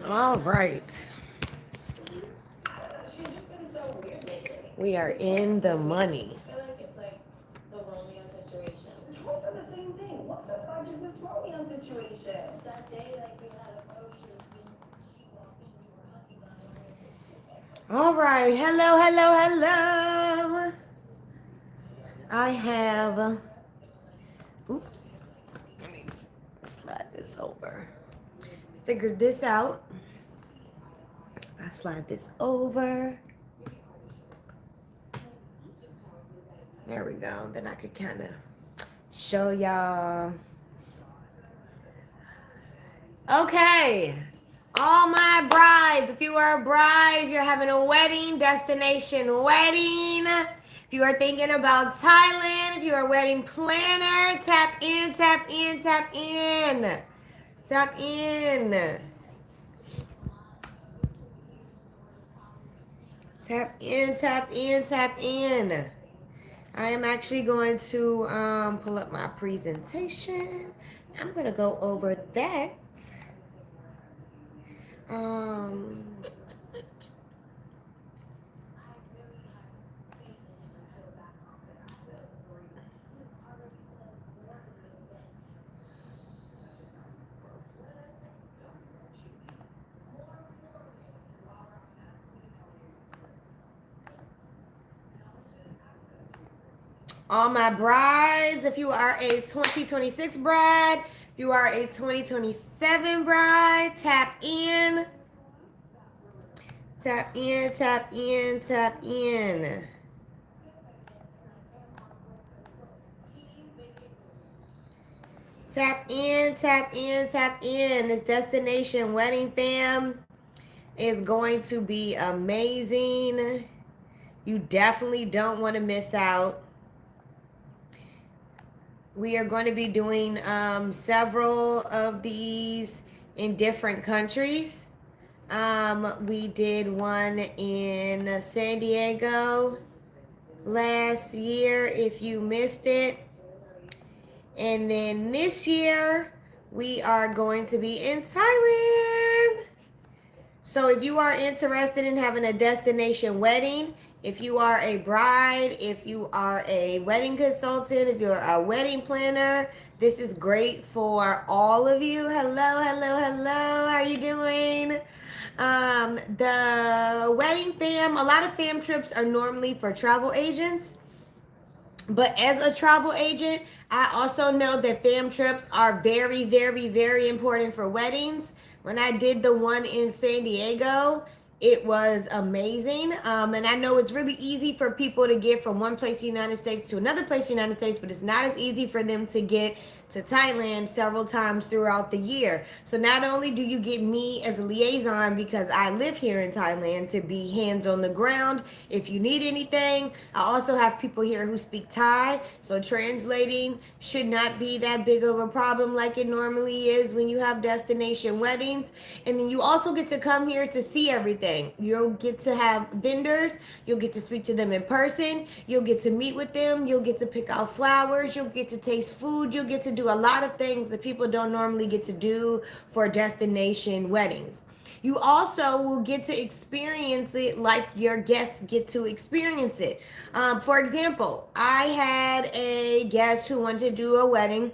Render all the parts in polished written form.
All right. We are in the money. I feel like it's like the Romeo situation. Most of the same thing. What the fuck is this Romeo situation? That day, like we had a photo shoot, she walked in, we were hugging on her. All right. Hello, hello, hello. I have. Oops. Let me slide this over. Figured this out. I slide this over. There we go. Then I could kind of show y'all. Okay. All my brides, if you are a bride, if you're having a wedding, destination wedding, if you are thinking about Thailand, if you're a wedding planner, tap in, tap in, tap in. Tap in. Tap in, tap in, tap in. I am actually going to pull up my presentation. I'm going to go over that. Um, all my brides, if you are a 2026 bride, if you are a 2027 bride, tap in. Tap in, tap in, tap in. Tap in, tap in, tap in. This destination wedding fam is going to be amazing. You definitely don't want to miss out. We are going to be doing several of these in different countries. We did one in San Diego last year, if you missed it. And then this year, we are going to be in Thailand. So if you are interested in having a destination wedding, if you are a bride, if you are a wedding consultant, if you're a wedding planner, this is great for all of you. Hello, hello, hello. How are you doing? The wedding fam, a lot of fam trips are normally for travel agents. But as a travel agent, I also know that fam trips are very, very, very important for weddings. When I did the one in San Diego, it was amazing. And I know it's really easy for people to get from one place in the United States to another place in the United States, but it's not as easy for them to get to Thailand several times throughout the year. So not only do you get me as a liaison because I live here in Thailand to be hands on the ground if you need anything, I also have people here who speak Thai, so translating should not be that big of a problem like it normally is when you have destination weddings. And then you also get to come here to see everything. You'll get to have vendors, you'll get to speak to them in person, you'll get to meet with them, you'll get to pick out flowers, you'll get to taste food, you'll get to do a lot of things that people don't normally get to do for destination weddings. You also will get to experience it like your guests get to experience it. For example, I had a guest who wanted to do a wedding,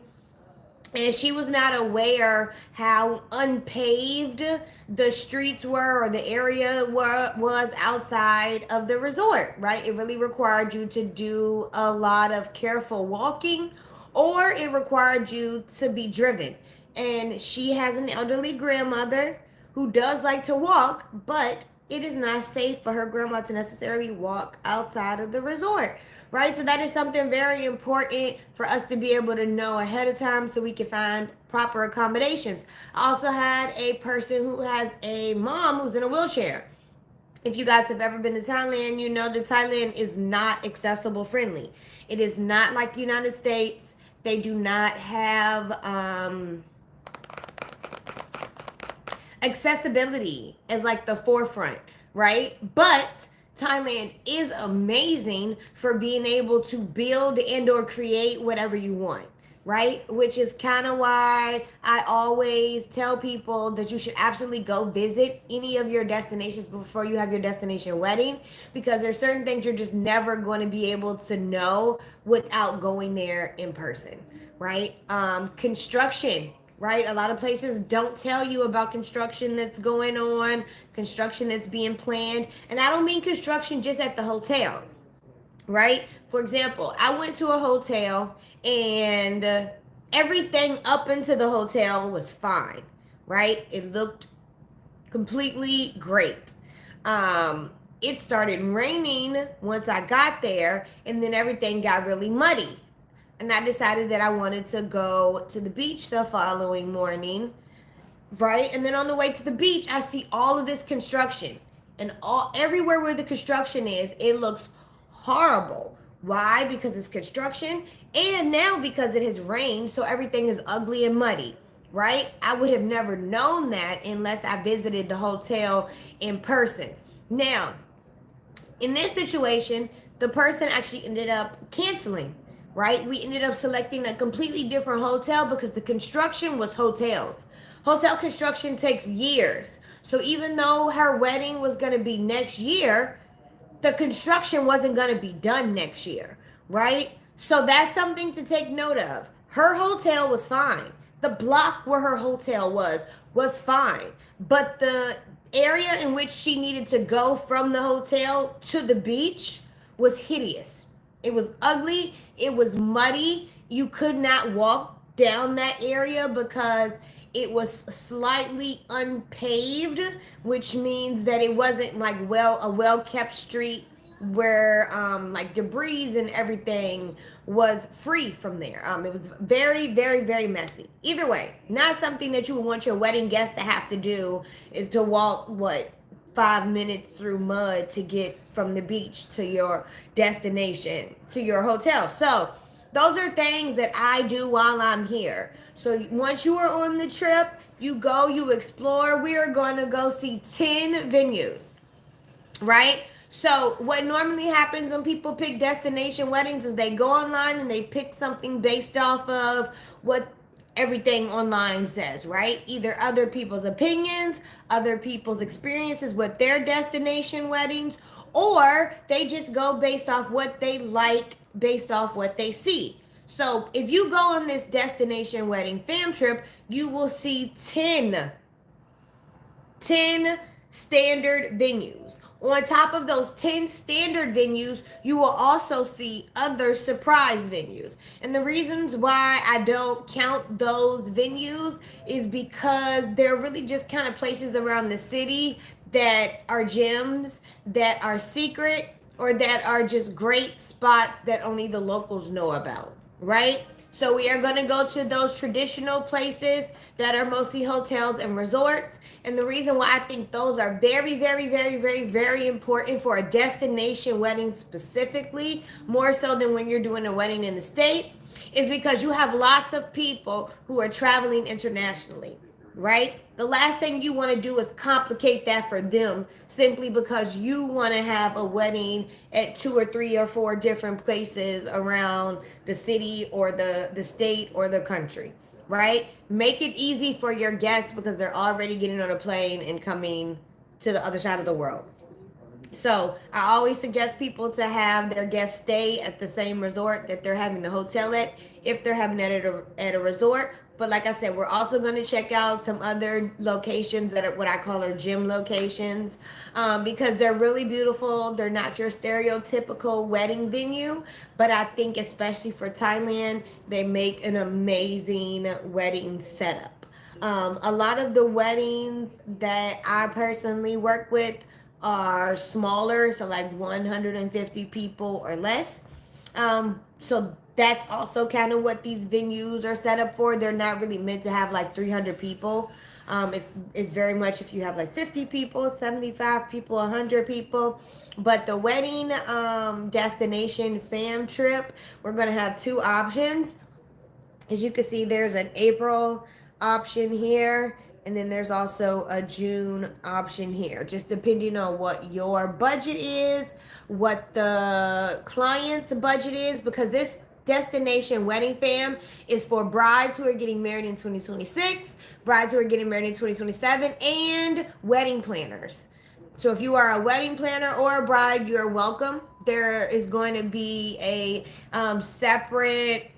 and she was not aware how unpaved the streets were or the area was outside of the resort, right? It really required you to do a lot of careful walking, or it required you to be driven. And she has an elderly grandmother who does like to walk, but it is not safe for her grandma to necessarily walk outside of the resort, right? So that is something very important for us to be able to know ahead of time so we can find proper accommodations. I also had a person who has a mom who's in a wheelchair. If you guys have ever been to Thailand, you know that Thailand is not accessible friendly. It is not like the United States. They do not have accessibility as like the forefront, right? But Thailand is amazing for being able to build and or create whatever you want. right? Which is kind of why I always tell people that you should absolutely go visit any of your destinations before you have your destination wedding, because there's certain things you're just never going to be able to know without going there in person, right? Construction, right? A lot of places don't tell you about construction that's going on, construction that's being planned. And I don't mean construction just at the hotel, right? For example, I went to a hotel and everything up into the hotel was fine, right? It looked completely great. It started raining once I got there, and then everything got really muddy. And I decided that I wanted to go to the beach the following morning, right? And then on the way to the beach, I see all of this construction, and all everywhere where the construction is, it looks horrible. Why? Because it's construction, and now because it has rained, so everything is ugly and muddy, right? I would have never known that unless I visited the hotel in person. Now, in this situation, the person actually ended up canceling, right? We ended up selecting a completely different hotel because the construction was hotels. Hotel construction takes years. So even though her wedding was going to be next year, the construction wasn't going to be done next year, right? So that's something to take note of. Her hotel was fine. The block where her hotel was fine. But the area in which she needed to go from the hotel to the beach was hideous. It was ugly. It was muddy. You could not walk down that area because it was slightly unpaved, which means that it wasn't like a well kept street where like debris and everything was free from there. It was very, very, very messy. Either way, not something that you would want your wedding guests to have to do, is to walk 5 minutes through mud to get from the beach to your destination, to your hotel. So those are things that I do while I'm here. So once you are on the trip, you go, you explore. We are going to go see 10 venues, right? So what normally happens when people pick destination weddings is they go online and they pick something based off of what everything online says, right? Either other people's opinions, other people's experiences with their destination weddings, or they just go based off what they like, based off what they see. So if you go on this destination wedding fam trip, you will see 10 standard venues. On top of those 10 standard venues, you will also see other surprise venues. And the reasons why I don't count those venues is because they're really just kind of places around the city that are gems, that are secret, or that are just great spots that only the locals know about, right? So we are going to go to those traditional places that are mostly hotels and resorts. And the reason why I think those are very, very, very, very, very important for a destination wedding specifically, more so than when you're doing a wedding in the States, is because you have lots of people who are traveling internationally, right? The last thing you want to do is complicate that for them simply because you want to have a wedding at 2 or 3 or 4 different places around the city or the state or the country, right? Make it easy for your guests because they're already getting on a plane and coming to the other side of the world. So I always suggest people to have their guests stay at the same resort that they're having the hotel at, if they're having it at a resort. But like I said, we're also going to check out some other locations that are what I call are gym locations, because they're really beautiful. They're not your stereotypical wedding venue, but I think especially for Thailand, they make an amazing wedding setup. A lot of the weddings that I personally work with are smaller, so like 150 people or less. So that's also kind of what these venues are set up for. They're not really meant to have like 300 people. It's very much if you have like 50 people, 75 people, 100 people. But the wedding destination fam trip, we're going to have 2 options. As you can see, there's an April option here, and then there's also a June option here, just depending on what your budget is, what the client's budget is, because this Destination Wedding Fam is for brides who are getting married in 2026, brides who are getting married in 2027, and wedding planners. So if you are a wedding planner or a bride, you're welcome. There is going to be a separate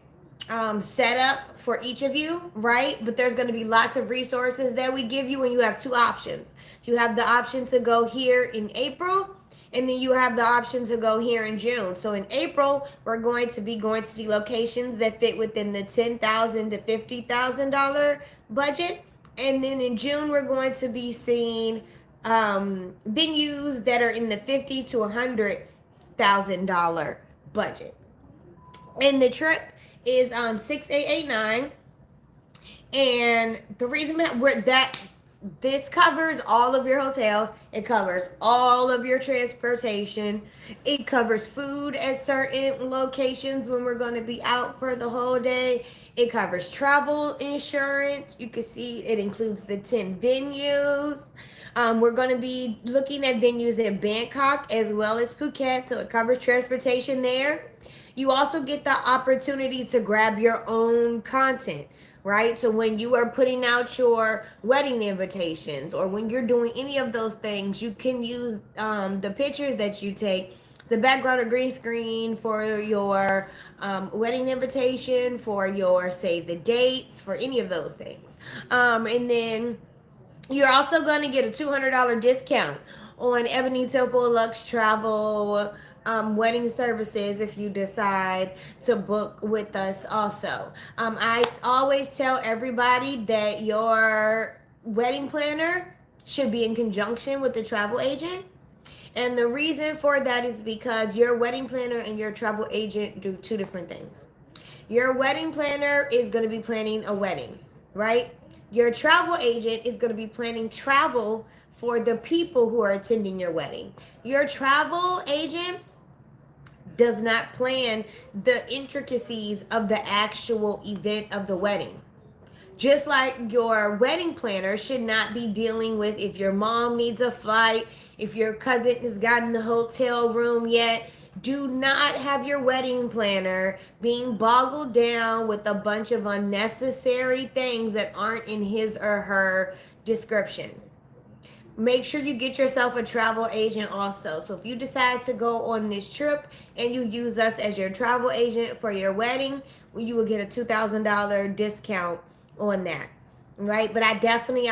setup for each of you, right? But there's going to be lots of resources that we give you, and you have two options. You have the option to go here in April, and then you have the option to go here in June. So in April, we're going to be going to see locations that fit within the $10,000 to $50,000 budget, and then in June, we're going to be seeing venues that are in the $50,000 to $100,000 budget. And the trip is 6889, and the reason that this covers all of your hotel, it covers all of your transportation, it covers food at certain locations when we're going to be out for the whole day, it covers travel insurance. You can see it includes the 10 venues. We're going to be looking at venues in Bangkok as well as Phuket, so it covers transportation there. You also get the opportunity to grab your own content, right? So when you are putting out your wedding invitations, or when you're doing any of those things, you can use the pictures that you take, the background or green screen for your wedding invitation, for your save the dates, for any of those things. And then you're also going to get a $200 discount on Ebony Temple Lux Travel wedding services if you decide to book with us also. I always tell everybody that your wedding planner should be in conjunction with the travel agent. And the reason for that is because your wedding planner and your travel agent do two different things. Your wedding planner is going to be planning a wedding, right? Your travel agent is going to be planning travel for the people who are attending your wedding. Your travel agent does not plan the intricacies of the actual event of the wedding. Just like your wedding planner should not be dealing with if your mom needs a flight, if your cousin has gotten the hotel room yet. Do not have your wedding planner being boggled down with a bunch of unnecessary things that aren't in his or her description. Make sure you get yourself a travel agent also. So if you decide to go on this trip and you use us as your travel agent for your wedding, you will get a $2,000 discount on that, right? But I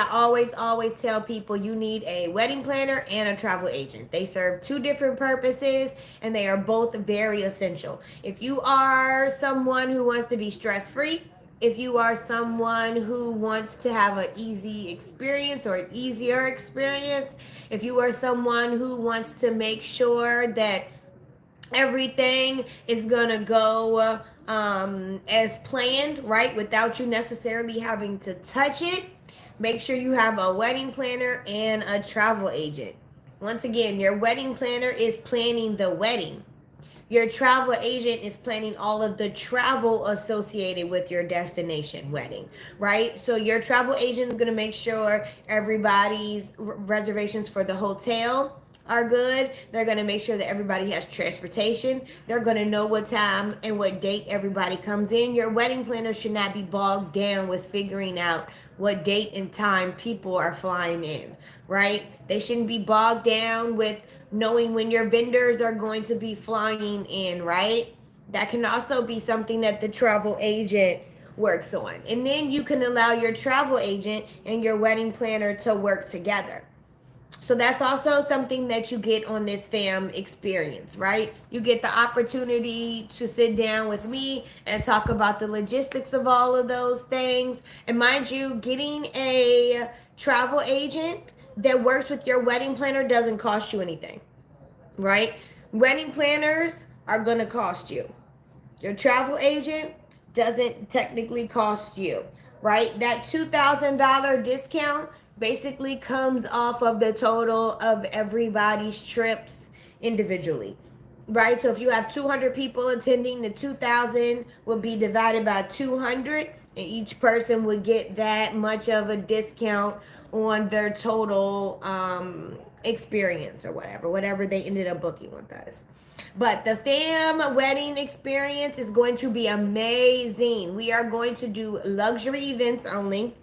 always tell people you need a wedding planner and a travel agent. They serve two different purposes, and they are both very essential. If you are someone who wants to be stress-free, if you are someone who wants to have an easy experience or an easier experience, if you are someone who wants to make sure that everything is gonna go as planned, right, without you necessarily having to touch it, make sure you have a wedding planner and a travel agent. Once again, your wedding planner is planning the wedding. Your travel agent is planning all of the travel associated with your destination wedding, right? So your travel agent is going to make sure everybody's reservations for the hotel are good. They're going to make sure that everybody has transportation. They're going to know what time and what date everybody comes in. Your wedding planner should not be bogged down with figuring out what date and time people are flying in, right? They shouldn't be bogged down with knowing when your vendors are going to be flying in, right? That can also be something that the travel agent works on. And then you can allow your travel agent and your wedding planner to work together. So that's also something that you get on this fam experience, right? You get the opportunity to sit down with me and talk about the logistics of all of those things. And mind you, getting a travel agent that works with your wedding planner doesn't cost you anything, right? Wedding planners are going to cost you. Your travel agent doesn't technically cost you, right? That $2,000 discount basically comes off of the total of everybody's trips individually, right? So if you have 200 people attending, the 2,000 will be divided by 200, and each person would get that much of a discount on their total experience or whatever they ended up booking with us. But the fam wedding experience is going to be amazing. We are going to do luxury events only,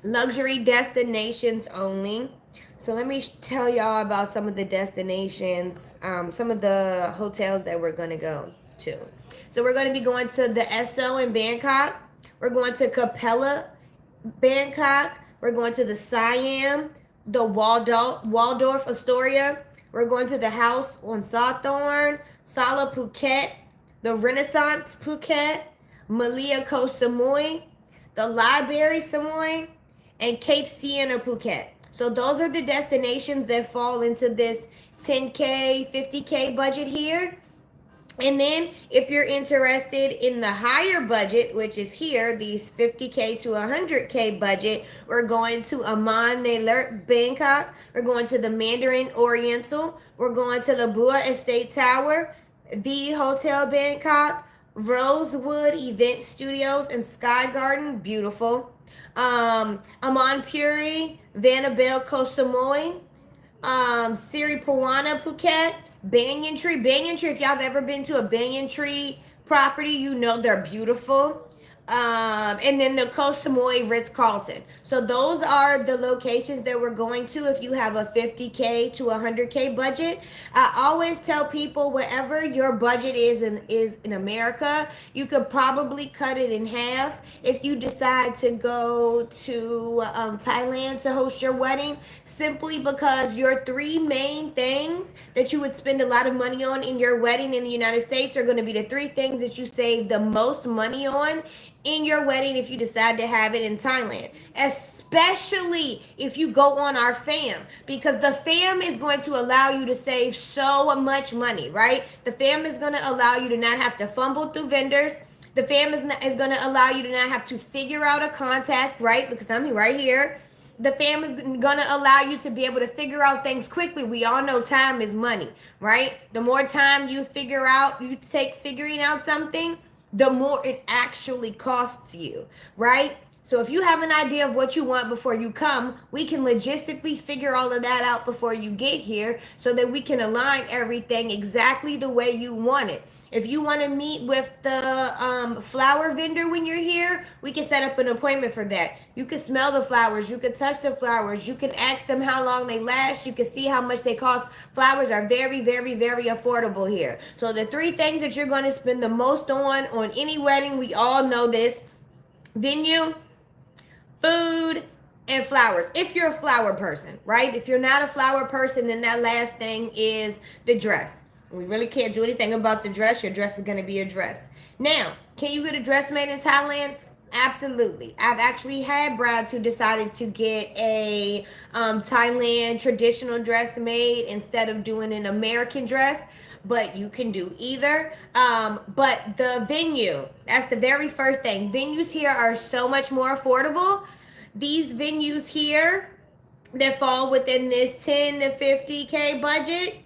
luxury destinations only. So let me tell y'all about some of the destinations, some of the hotels that we're going to go to. So we're going to be going to the Esso in Bangkok. We're going to Capella, Bangkok. We're going to the Siam, the Waldorf Astoria. We're going to the House on Sawthorn, Sala Phuket, the Renaissance Phuket, Malia Koh Samui, the Library Samui, and Cape Sienna Phuket. So those are the destinations that fall into this 10K, 50K budget here. And then if you're interested in the higher budget, which is here, these 50K to 100K budget, we're going to Amman Nalert, Bangkok. We're going to the Mandarin Oriental. We're going to the Bua Estate Tower, the Hotel Bangkok, Rosewood Event Studios, and Sky Garden, beautiful. Amman Puri, Vanabelle Koh Samui, Siri Pawana Phuket, Banyan Tree. Banyan Tree, if y'all have ever been to a Banyan Tree property, you know they're beautiful. And then the Koh Samui Ritz-Carlton. So those are the locations that we're going to if you have a 50K to 100K budget. I always tell people whatever your budget is in America, you could probably cut it in half if you decide to go to Thailand to host your wedding, simply because your three main things that you would spend a lot of money on in your wedding in the United States are going to be the three things that you save the most money on in your wedding if you decide to have it in Thailand, especially if you go on our fam, because the fam is going to allow you to save so much money, right? The fam is going to allow you to not have to fumble through vendors. The fam is going to allow you to not have to figure out a contact, right? Because I'm right here. The fam is going to allow you to be able to figure out things quickly. We all know time is money, right? The more time you take figuring out something, the more it actually costs you, right? So if you have an idea of what you want before you come, we can logistically figure all of that out before you get here so that we can align everything exactly the way you want it. If you want to meet with the flower vendor when you're here, we can set up an appointment for that. You can smell the flowers. You can touch the flowers. You can ask them how long they last. You can see how much they cost. Flowers are very, very, very affordable here. So the three things that you're going to spend the most on any wedding, we all know this: venue, food, and flowers. If you're a flower person, right? If you're not a flower person, then that last thing is the dress. We really can't do anything about the dress. Your dress is going to be a dress. Now, can you get a dress made in Thailand? Absolutely. I've actually had brides who decided to get a Thailand traditional dress made instead of doing an American dress. But you can do either. But the venue, that's the very first thing. Venues here are so much more affordable. These venues here that fall within this 10 to 50K budget,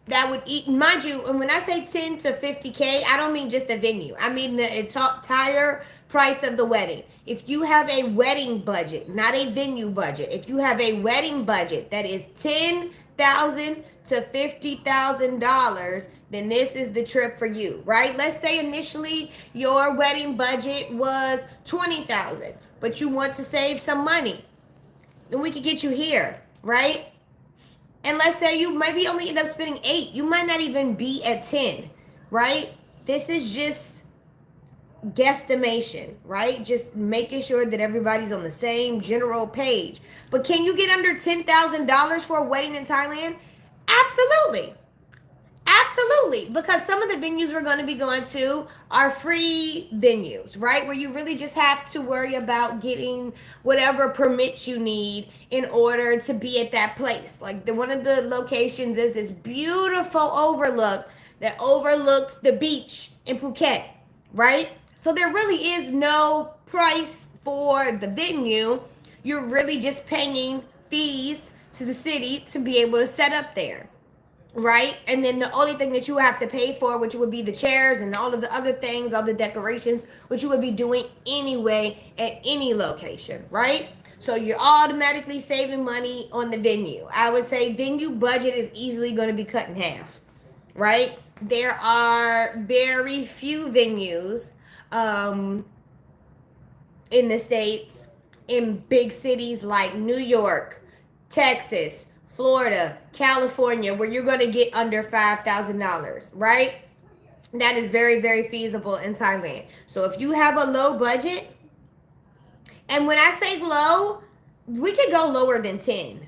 that would eat, mind you, and when I say 10 to 50K, I don't mean just the venue. I mean the entire price of the wedding. If you have a wedding budget, not a venue budget, if you have a wedding budget that is $10,000 to $50,000, then this is the trip for you, right? Let's say initially your wedding budget was $20,000, but you want to save some money, then we could get you here, right? And let's say you maybe only end up spending 8. You might not even be at 10, right? This is just guesstimation, right? Just making sure that everybody's on the same general page. But can you get under $10,000 for a wedding in Thailand? Absolutely. Absolutely, because some of the venues we're going to be going to are free venues, right? Where you really just have to worry about getting whatever permits you need in order to be at that place. Like one of the locations is this beautiful overlook that overlooks the beach in Phuket, right? So there really is no price for the venue. You're really just paying fees to the city to be able to set up there. Right? And then the only thing that you have to pay for, which would be the chairs and all of the other things, all the decorations, which you would be doing anyway at any location, right? So you're automatically saving money on the venue. I would say venue budget is easily going to be cut in half, right? There are very few venues um, in the States, in big cities like New York, Texas, Florida, California, where you're going to get under $5,000, right? That is very, very feasible in Thailand. So if you have a low budget, and when I say low, we could go lower than 10,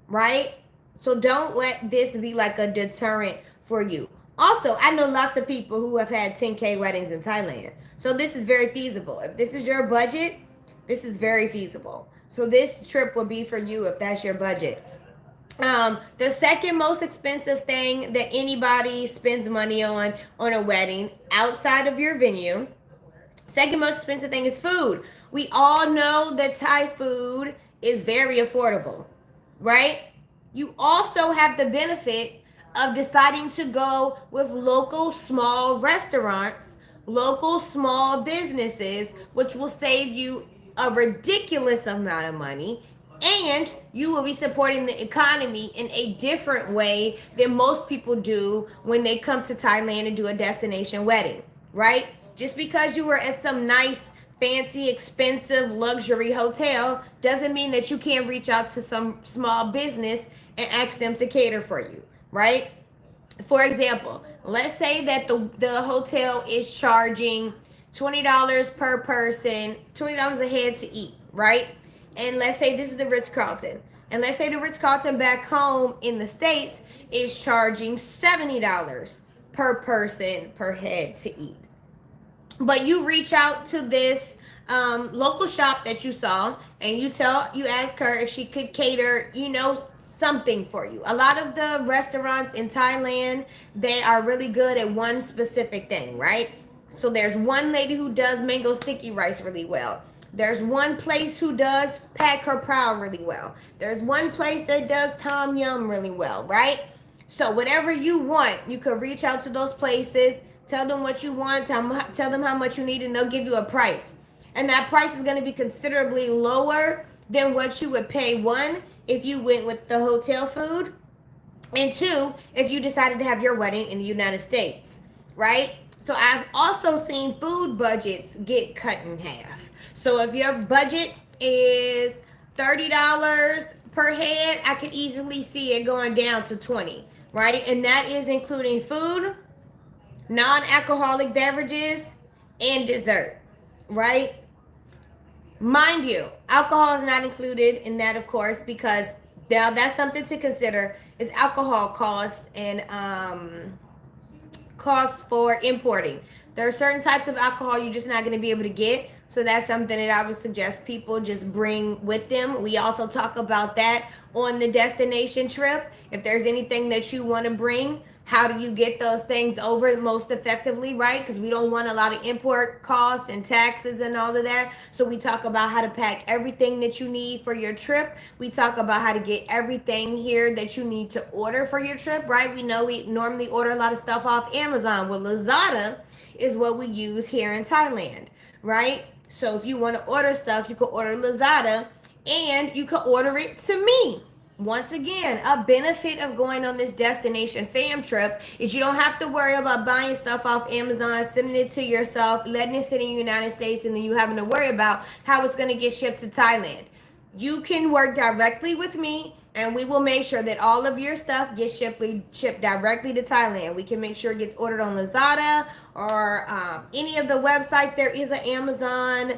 right? So don't let this be like a deterrent for you. Also, I know lots of people who have had 10K weddings in Thailand. So this is very feasible. If this is your budget, this is very feasible. So this trip will be for you if that's your budget. The second most expensive thing that anybody spends money on a wedding outside of your venue, second most expensive thing is food. We all know that Thai food is very affordable, right? You also have the benefit of deciding to go with local small restaurants, local small businesses, which will save you a ridiculous amount of money, and you will be supporting the economy in a different way than most people do when they come to Thailand and do a destination wedding, right? Just because you were at some nice, fancy, expensive, luxury hotel doesn't mean that you can't reach out to some small business and ask them to cater for you, right? For example, let's say that the hotel is charging $20 per person, $20 a head to eat, right? And let's say this is the Ritz-Carlton. And let's say the Ritz-Carlton back home in the States is charging $70 per person per head to eat. But you reach out to this local shop that you saw, and you ask her if she could cater, something for you. A lot of the restaurants in Thailand, they are really good at one specific thing, right? So there's one lady who does mango sticky rice really well. There's one place who does pad kar pao really well. There's one place that does tom yum really well, right? So whatever you want, you could reach out to those places, tell them what you want, tell them how much you need, and they'll give you a price. And that price is going to be considerably lower than what you would pay, one, if you went with the hotel food, and two, if you decided to have your wedding in the United States, right? So I've also seen food budgets get cut in half. So if your budget is $30 per head, I could easily see it going down to 20, right? And that is including food, non-alcoholic beverages, and dessert, right? Mind you, alcohol is not included in that, of course, because now that's something to consider is alcohol costs and costs for importing. There are certain types of alcohol you're just not going to be able to get. So that's something that I would suggest people just bring with them. We also talk about that on the destination trip. If there's anything that you want to bring, how do you get those things over most effectively, right? Because we don't want a lot of import costs and taxes and all of that. So we talk about how to pack everything that you need for your trip. We talk about how to get everything here that you need to order for your trip, right? We know we normally order a lot of stuff off Amazon. Well, Lazada is what we use here in Thailand, right? So if you want to order stuff, you can order Lazada, and you can order it to me. Once again, a benefit of going on this destination fam trip is you don't have to worry about buying stuff off Amazon, sending it to yourself, letting it sit in the United States, and then you having to worry about how it's going to get shipped to Thailand. You can work directly with me, and we will make sure that all of your stuff gets shipped directly to Thailand. We can make sure it gets ordered on Lazada or any of the websites. There is an Amazon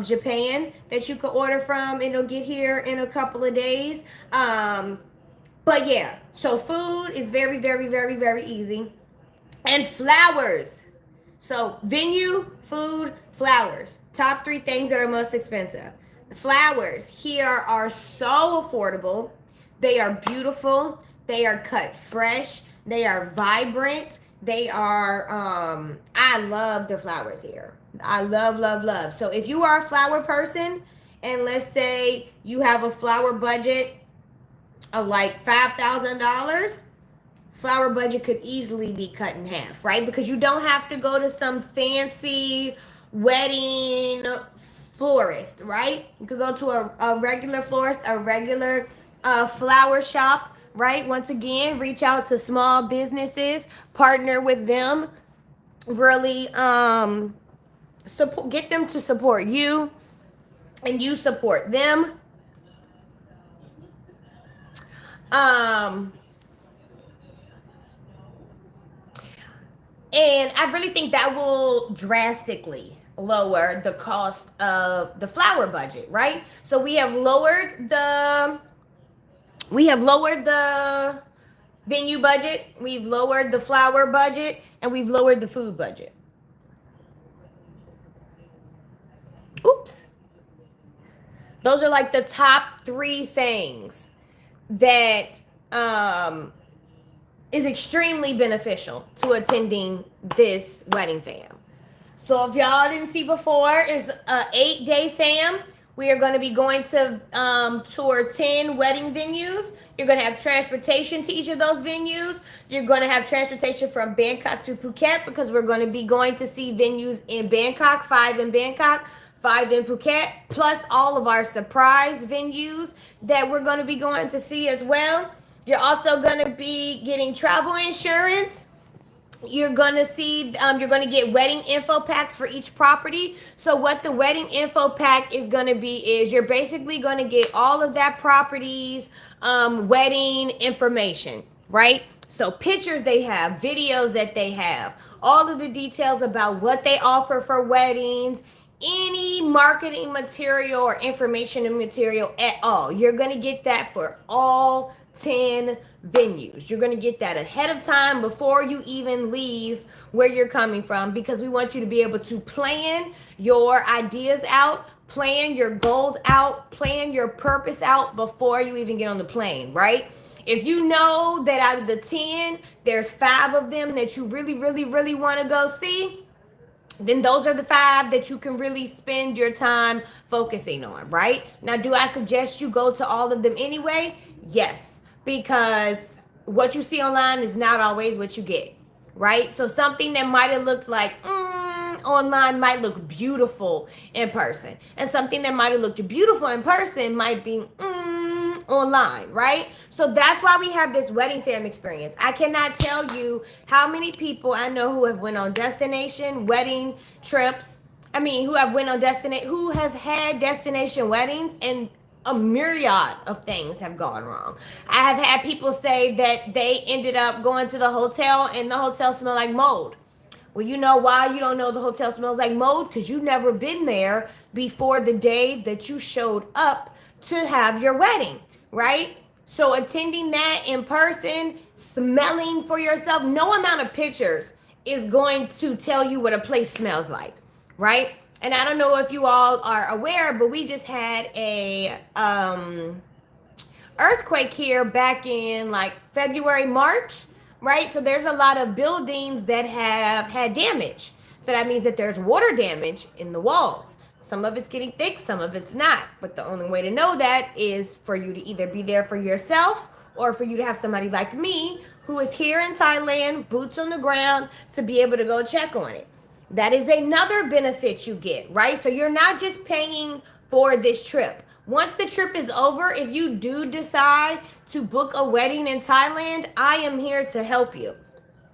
Japan that you could order from. It'll get here in a couple of days. But yeah, so food is very, very, very, very easy. And flowers. So venue, food, flowers. Top three things that are most expensive. The flowers here are so affordable. They are beautiful. They are cut fresh. They are vibrant. They are, I love the flowers here. I love, love, love. So if you are a flower person, and let's say you have a flower budget of like $5,000, flower budget could easily be cut in half, right? Because you don't have to go to some fancy wedding florist, right? You could go to a regular florist, a regular flower shop, right? Once again, reach out to small businesses, partner with them, really support, get them to support you, and you support them. Um, And I really think that will drastically lower the cost of the flower budget, right? So we have lowered the venue budget, we've lowered the flower budget, and we've lowered the food budget. Oops. Those are like the top 3 things that is extremely beneficial to attending this wedding fam. So if y'all didn't see before, it's a 8-day fam. We are going to be going to tour 10 wedding venues. You're going to have transportation to each of those venues. You're going to have transportation from Bangkok to Phuket, because we're going to be going to see venues in Bangkok, 5 in Bangkok, 5 in Phuket, plus all of our surprise venues that we're going to be going to see as well. You're also going to be getting travel insurance. You're going to see, you're going to get wedding info packs for each property. So what the wedding info pack is going to be is you're basically going to get all of that property's wedding information, right? So pictures they have, videos that they have, all of the details about what they offer for weddings, any marketing material or information and material at all. You're going to get that for all 10 venues. You're going to get that ahead of time before you even leave where you're coming from, because we want you to be able to plan your ideas out, plan your goals out, plan your purpose out before you even get on the plane, right? If you know that out of the 10, there's 5 of them that you really, really, really want to go see, then those are the 5 that you can really spend your time focusing on, right? Now, do I suggest you go to all of them anyway? Yes, because what you see online is not always what you get, right? So something that might have looked like online might look beautiful in person, and something that might have looked beautiful in person might be online, right? So that's why we have this wedding fam experience. I cannot tell you how many people I know who have went on destination wedding trips. I mean, who have had destination weddings, and a myriad of things have gone wrong. I have had people say that they ended up going to the hotel and the hotel smelled like mold. Well, you know why you don't know the hotel smells like mold? Because you've never been there before the day that you showed up to have your wedding, right? So attending that in person, smelling for yourself, no amount of pictures is going to tell you what a place smells like, right? And I don't know if you all are aware, but we just had a earthquake here back in like February, March, right? So there's a lot of buildings that have had damage. So that means that there's water damage in the walls. Some of it's getting fixed, some of it's not. But the only way to know that is for you to either be there for yourself, or for you to have somebody like me who is here in Thailand, boots on the ground, to be able to go check on it. That is another benefit you get, right? So you're not just paying for this trip. Once the trip is over, if you do decide to book a wedding in Thailand, I am here to help you,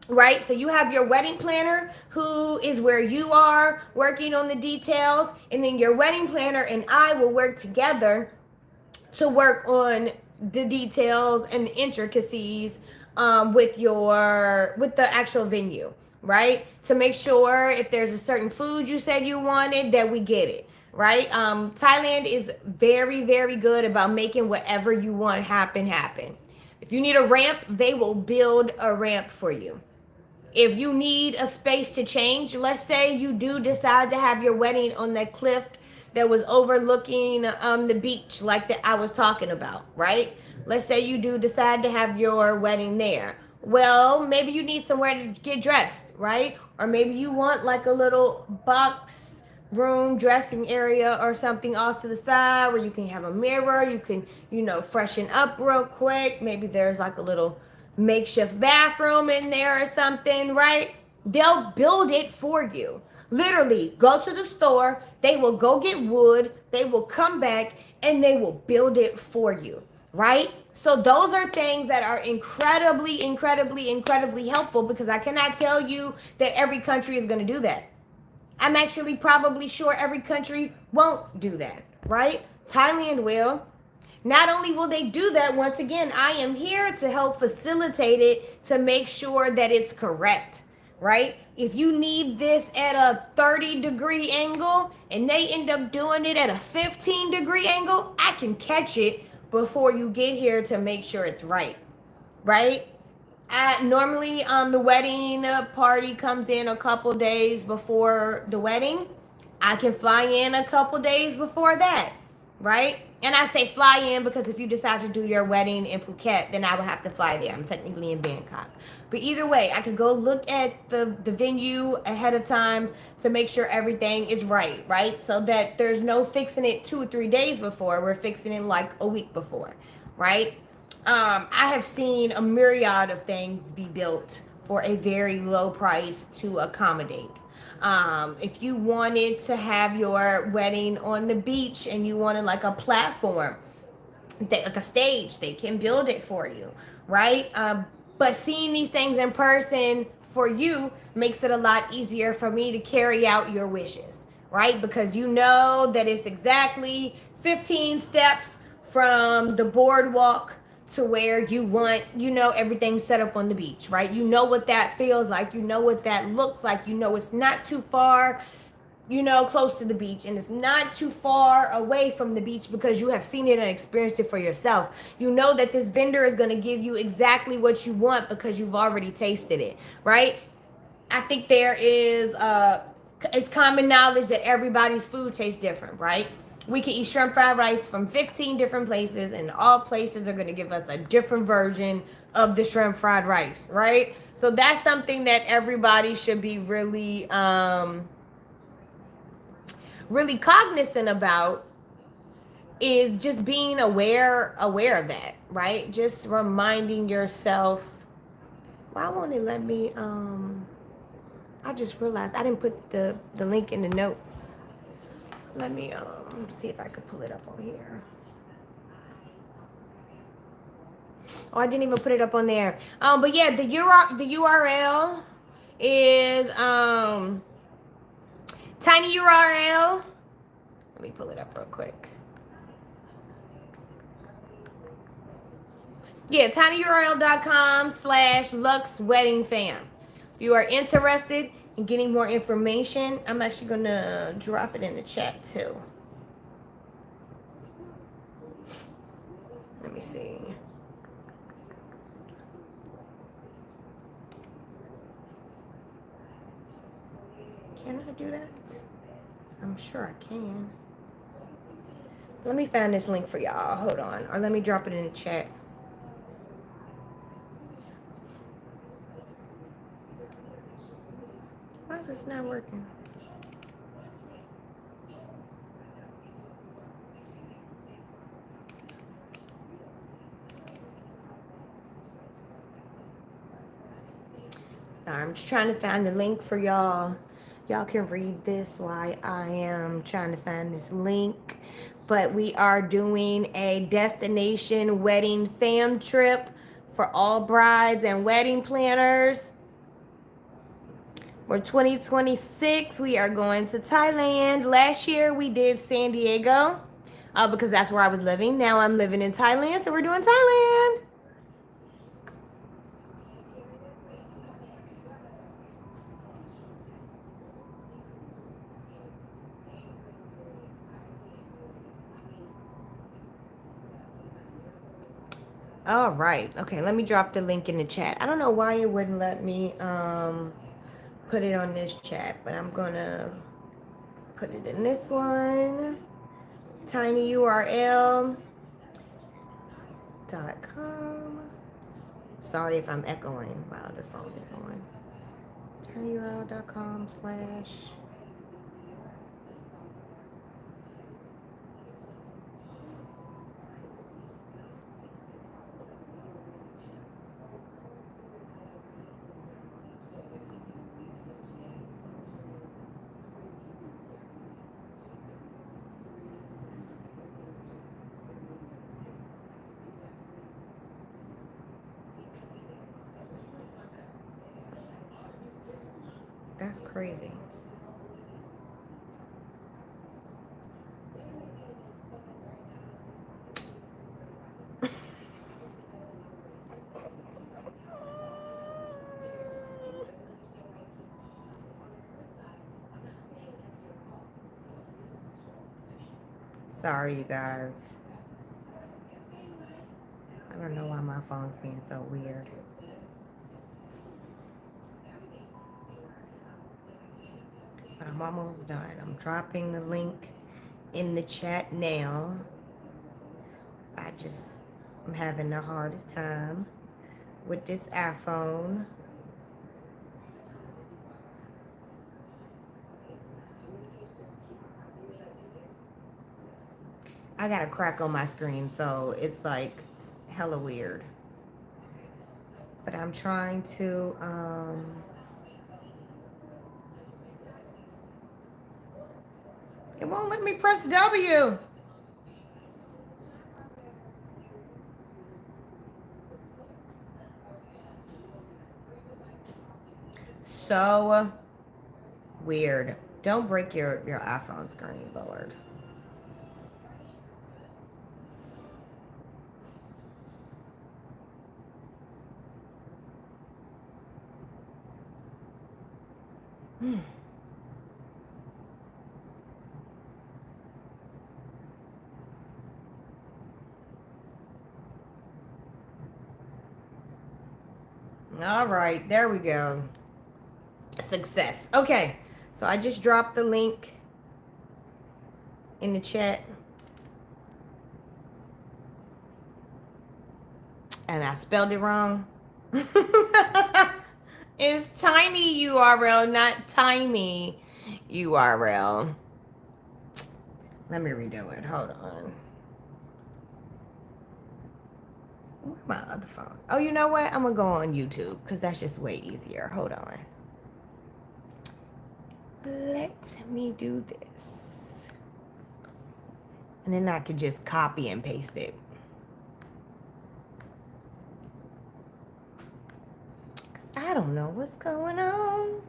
right? So you have your wedding planner, who is where you are working on the details, and then your wedding planner and I will work together to work on the details and the intricacies with the actual venue, right? To make sure if there's a certain food you said you wanted, that we get it, right? Thailand is very, very good about making whatever you want happen. If you need a ramp, they will build a ramp for you. If you need a space to change, let's say you do decide to have your wedding on that cliff that was overlooking the beach, like that I was talking about, right? Let's say you do decide to have your wedding there. Well, maybe you need somewhere to get dressed, right? Or maybe you want like a little box room dressing area or something off to the side where you can have a mirror, you can, freshen up real quick. Maybe there's like a little makeshift bathroom in there or something, right? They'll build it for you. Literally, go to the store, they will go get wood, they will come back, and they will build it for you, right? So those are things that are incredibly, incredibly, incredibly helpful, because I cannot tell you that every country is going to do that. I'm actually probably sure every country won't do that, right? Thailand will. Not only will they do that, once again, I am here to help facilitate it to make sure that it's correct, right? If you need this at a 30-degree angle and they end up doing it at a 15-degree angle, I can catch it before you get here to make sure it's right, right? Normally, the wedding party comes in a couple days before the wedding. I can fly in a couple days before that, right? And I say fly in because if you decide to do your wedding in Phuket, then I would have to fly there. I'm technically in Bangkok. But either way, I could go look at the venue ahead of time to make sure everything is right? So that there's no fixing it 2 or 3 days before. We're fixing it like a week before, right? I have seen a myriad of things be built for a very low price to accommodate. If you wanted to have your wedding on the beach and you wanted like a platform, like a stage, they can build it for you, right? But seeing these things in person for you makes it a lot easier for me to carry out your wishes, right? Because you know that it's exactly 15 steps from the boardwalk to where you want, everything set up on the beach, right? You know what that feels like. You know what that looks like. You know it's not too far, close to the beach, and it's not too far away from the beach because you have seen it and experienced it for yourself. You know that this vendor is going to give you exactly what you want because you've already tasted it, right? I think it's common knowledge that everybody's food tastes different, right? We can eat shrimp fried rice from 15 different places, and all places are going to give us a different version of the shrimp fried rice, right? So that's something that everybody should be really cognizant about, is just being aware of that, right? Just reminding yourself. Why won't it let me I just realized I didn't put the link in the notes. Let me see if I could pull it up on here. Oh, I didn't even put it up on there. But yeah, the URL is tiny URL. Let me pull it up real quick. Yeah, tinyurl.com/Lux Wedding Fam. If you are interested in getting more information, I'm actually going to drop it in the chat too. Let me see. Can I do that? I'm sure I can. Let me find this link for y'all. Hold on. Or let me drop it in the chat. Why is this not working? I'm just trying to find the link for y'all. Y'all can read this while I am trying to find this link. But we are doing a destination wedding fam trip for all brides and wedding planners. For 2026, we are going to Thailand. Last year, we did San Diego because that's where I was living. Now I'm living in Thailand, so we're doing Thailand. All right. Okay, let me drop the link in the chat. I don't know why it wouldn't let me put it on this chat, but I'm gonna put it in this one. tinyurl.com. Sorry if I'm echoing. My other phone is on. tinyurl.com/ That's crazy. Sorry, you guys. I don't know why my phone's being so weird. But I'm almost done. I'm dropping the link in the chat now. I'm having the hardest time with this iPhone. I got a crack on my screen, so it's like hella weird. But I'm trying to, it won't let me press W. So weird. Don't break your iPhone screen, Lord. All right, there we go. Success. Okay, so I just dropped the link in the chat. And I spelled it wrong. It's tiny URL, not tiny URL. Let me redo it. Hold on. Where's my other phone? Oh, you know what? I'm going to go on YouTube because that's just way easier. Hold on. Let me do this. And then I could just copy and paste it. Because I don't know what's going on.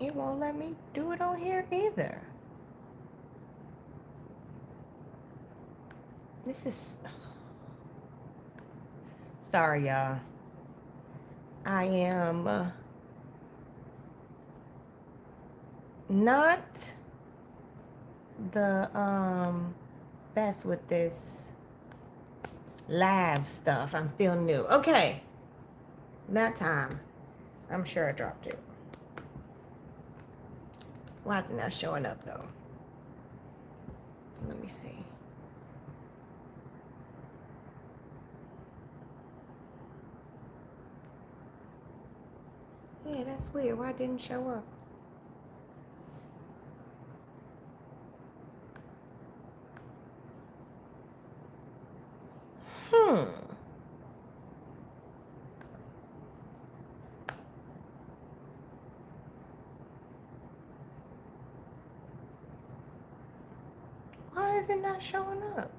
It won't let me do it on here either. This is... Sorry, y'all. I am not the best with this live stuff. I'm still new. Okay. That time. I'm sure I dropped it. Why is it not showing up though? Let me see. Yeah, that's weird. Why it didn't show up? Why is it not showing up?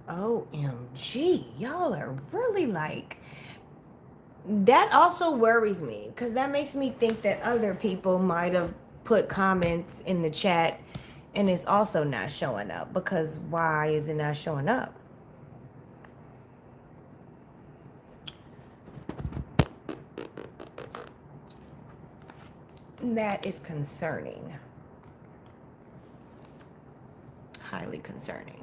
OMG, y'all are really like, that also worries me because that makes me think that other people might have put comments in the chat and it's also not showing up, because why is it not showing up? That is concerning. Highly concerning.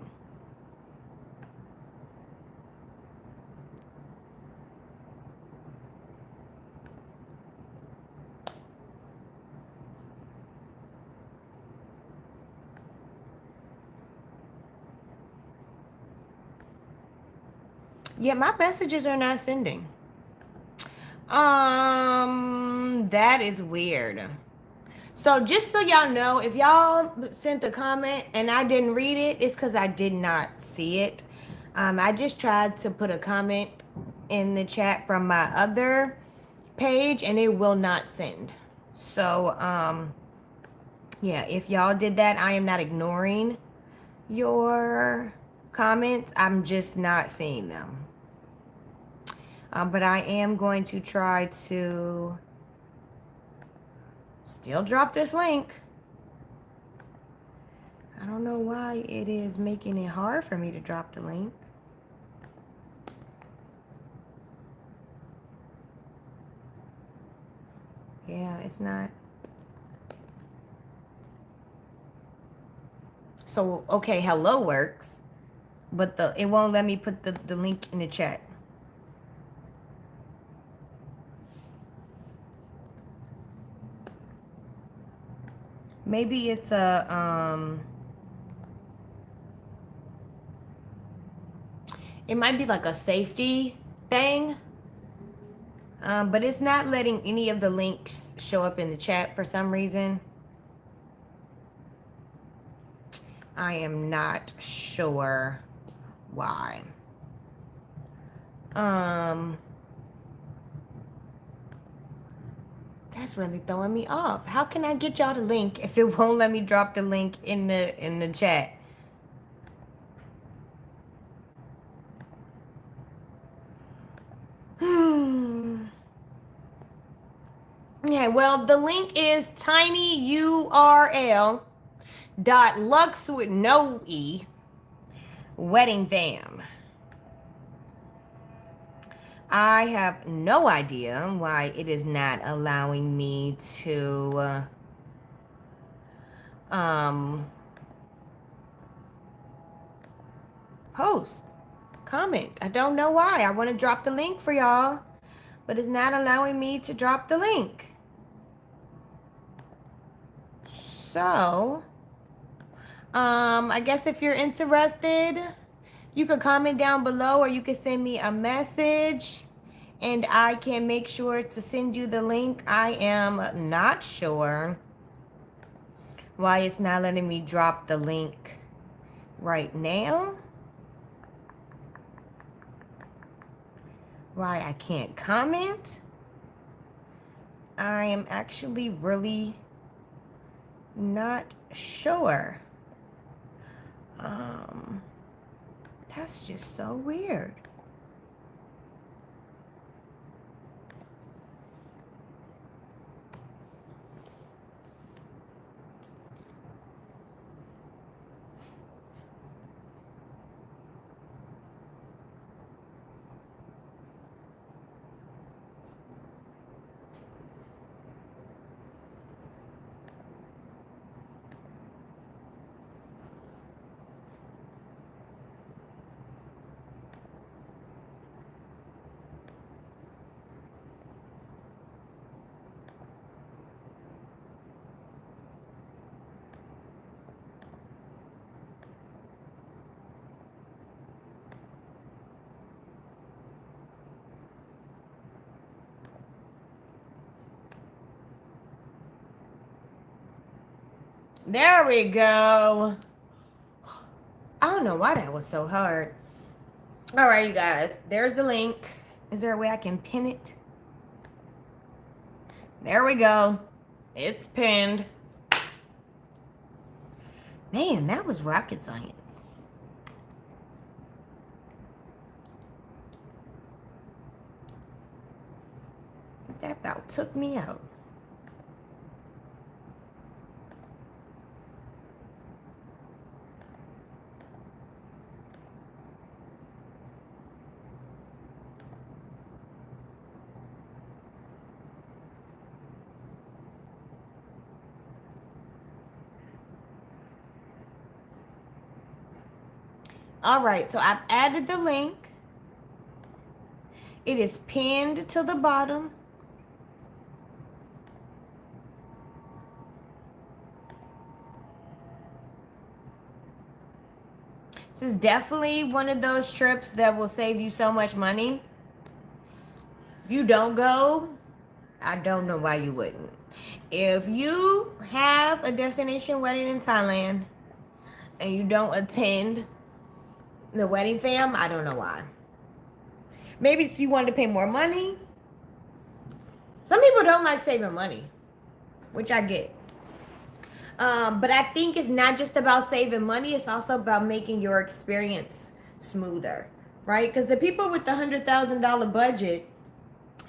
Yeah, my messages are not sending. That is weird. So just so y'all know, if y'all sent a comment and I didn't read it, it's because I did not see it. I just tried to put a comment in the chat from my other page and it will not send. So, yeah, if y'all did that, I am not ignoring your comments. I'm just not seeing them. But I am going to try to still drop this link. I don't know why it is making it hard for me to drop the link. Yeah, it's not. So, okay, hello works, but it won't let me put the link in the chat. Maybe it's a, it might be like a safety thing. But it's not letting any of the links show up in the chat for some reason. I am not sure why. That's really throwing me off. How can I get y'all the link if it won't let me drop the link in the chat? Yeah, well, the link is tinyurl.lux with no E wedding fam. I have no idea why it is not allowing me to post, comment. I don't know why. I want to drop the link for y'all, but it's not allowing me to drop the link. So, I guess if you're interested, you could comment down below or you can send me a message and I can make sure to send you the link. I am not sure why it's not letting me drop the link right now. Why I can't comment. I am actually really not sure. That's just so weird. There we go. I don't know why that was so hard. All right, you guys. There's the link. Is there a way I can pin it? There we go. It's pinned. Man, that was rocket science. That about took me out. All right, so I've added the link. It is pinned to the bottom. This is definitely one of those trips that will save you so much money. If you don't go, I don't know why you wouldn't. If you have a destination wedding in Thailand and you don't attend the wedding fam, I don't know why. Maybe it's you wanted to pay more money. Some people don't like saving money, which I get. But I think it's not just about saving money, it's also about making your experience smoother, right? Because the people with the $100,000 budget,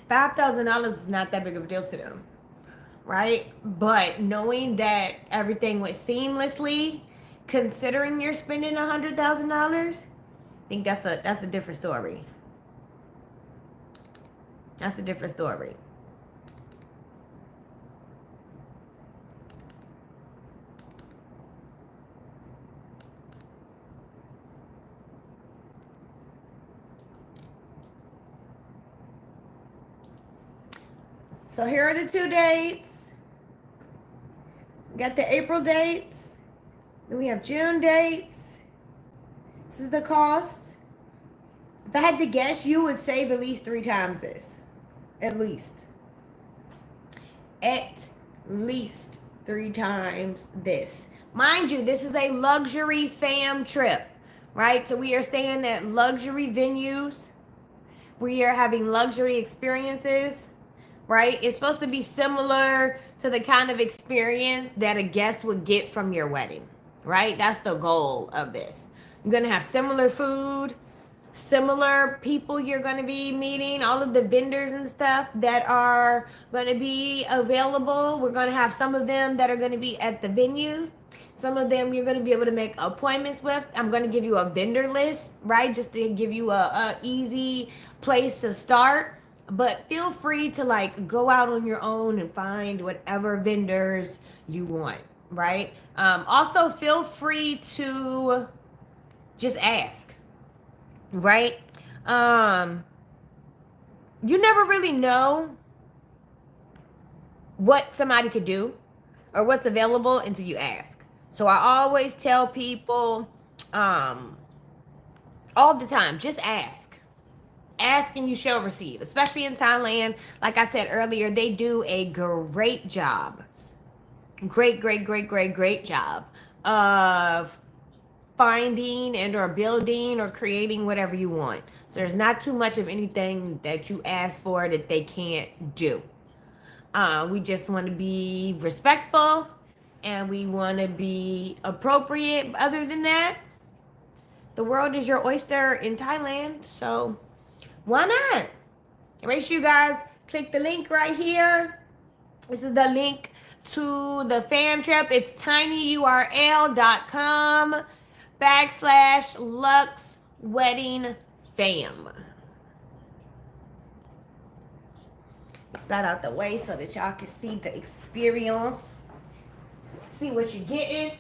$5,000 is not that big of a deal to them, right? But knowing that everything went seamlessly, considering you're spending $100,000, I think that's a different story. That's a different story. So here are the 2 dates. We got the April dates. Then we have June dates. This is the cost. If I had to guess, you would save at least 3 times this. At least. At least 3 times this. Mind you, this is a luxury fam trip, right? So we are staying at luxury venues. We are having luxury experiences, right? It's supposed to be similar to the kind of experience that a guest would get from your wedding, right? That's the goal of this. You're going to have similar food, similar people you're going to be meeting, all of the vendors and stuff that are going to be available. We're going to have some of them that are going to be at the venues. Some of them you're going to be able to make appointments with. I'm going to give you a vendor list, right? Just to give you a easy place to start. But feel free to like go out on your own and find whatever vendors you want, right? Also feel free to just ask, right? You never really know what somebody could do or what's available until you ask. So I always tell people all the time, just ask. Ask and you shall receive, especially in Thailand. Like I said earlier, they do a great job. Great job of finding and or building or creating whatever you want. So there's not too much of anything that you ask for that they can't do. We just want to be respectful and we want to be appropriate. Other than that, the world is your oyster in Thailand. So why not? Make sure you guys click the link right here. This is the link to the fam trip. It's tinyurl.com/Lux Wedding Fam. Get that out the way so that y'all can see the experience. See what you're getting.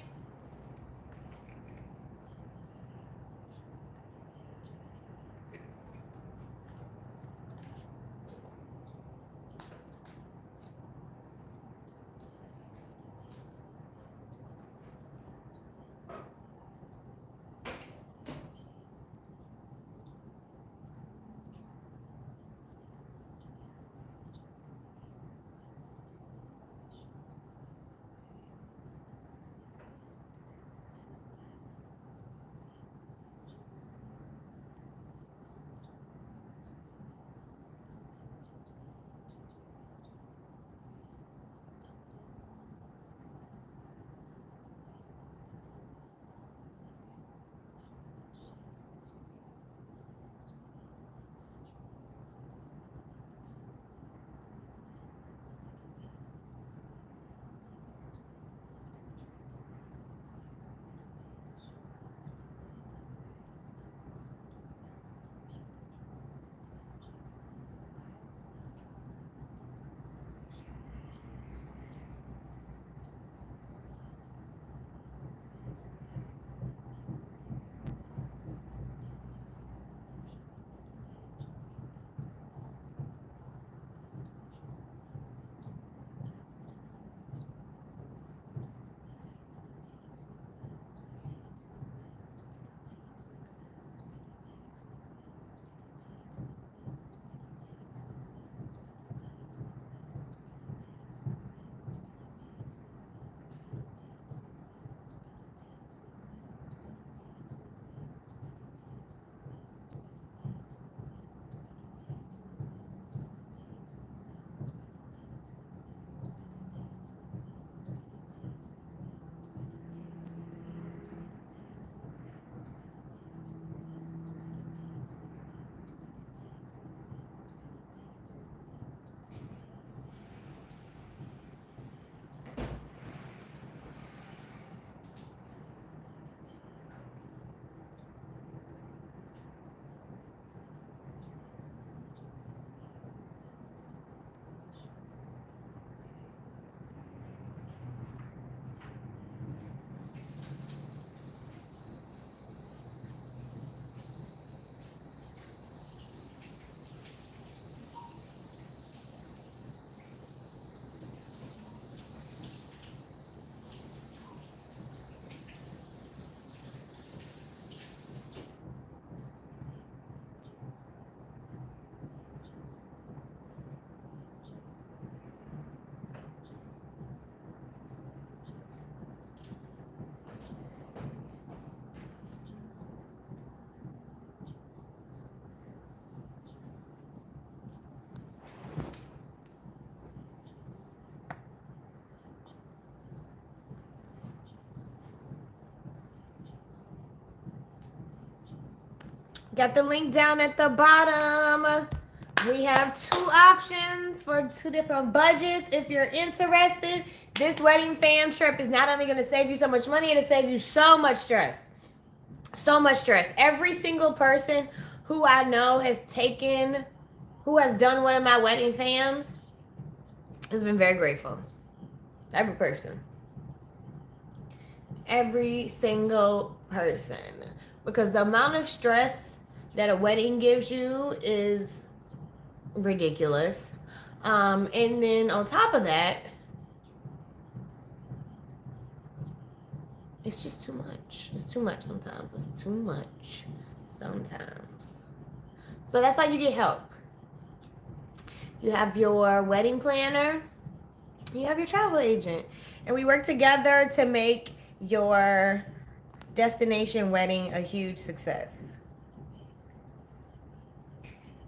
Got the link down at the bottom. We have 2 options for 2 different budgets. If you're interested, this wedding fam trip is not only going to save you so much money, it'll save you so much stress. So much stress. Every single person who I know who has done one of my wedding fams has been very grateful. Every person. Every single person. Because the amount of stress that a wedding gives you is ridiculous. And then on top of that, it's just too much. It's too much sometimes. It's too much sometimes. So that's why you get help. You have your wedding planner. You have your travel agent. And we work together to make your destination wedding a huge success.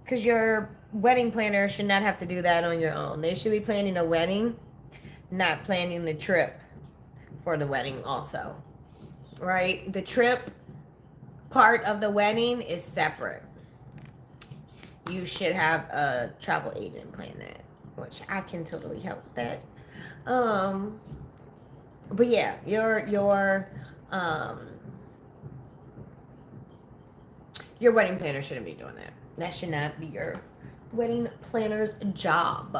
Because your wedding planner should not have to do that on your own. They should be planning a wedding, not planning the trip for the wedding also. Right? The trip part of the wedding is separate. You should have a travel agent plan that, which I can totally help with that. But yeah, your wedding planner shouldn't be doing that. That should not be your wedding planner's job.